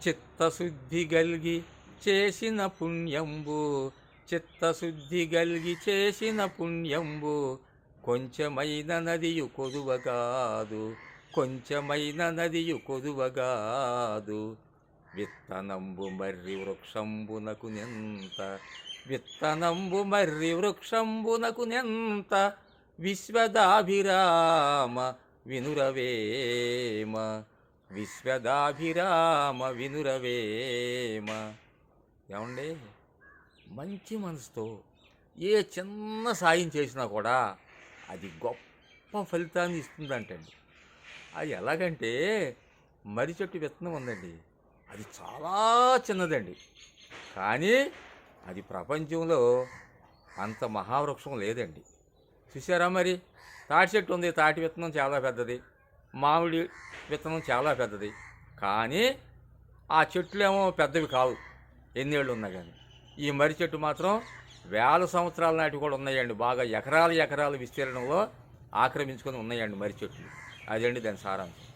చిత్తశుద్ధి గల్గి చేసిన పుణ్యంబు, చిత్తశుద్ధి గల్గి చేసిన పుణ్యంబు, కొంచెమైన నదియు కొదువగాదు, కొంచెమైన నదియు కొదువగాదు. విత్తనంబు మర్రి వృక్షంబునకు నెంత, విత్తనంబు మర్రి వృక్షంబునకు నెంత, విశ్వదాభిరామ వినురవేమ, విశ్వదాభిరామ వినురవేమ. ఏమండి, మంచి మనసుతో ఏ చిన్న సాయం చేసినా కూడా అది గొప్ప ఫలితాన్ని ఇస్తుందంటండి. అది ఎలాగంటే, మర్రి చెట్టు విత్తనం ఉందండి, అది చాలా చిన్నదండి, కానీ అది ప్రపంచంలో అంత మహావృక్షం లేదండి. చూసారా మరి? తాటి చెట్టు ఉంది, తాటి విత్తనం చాలా పెద్దది, మామిడి విత్తనం చాలా పెద్దది, కానీ ఆ చెట్లు ఏమో పెద్దవి కావు ఎన్నేళ్ళు ఉన్నా కానీ. ఈ మర్రి చెట్టు మాత్రం వేల సంవత్సరాల నాటి కూడా ఉన్నాయండి, బాగా ఎకరాల ఎకరాల విస్తీర్ణంలో ఆక్రమించుకొని ఉన్నాయండి మర్రి చెట్లు. అదండి దాని సారాంశం.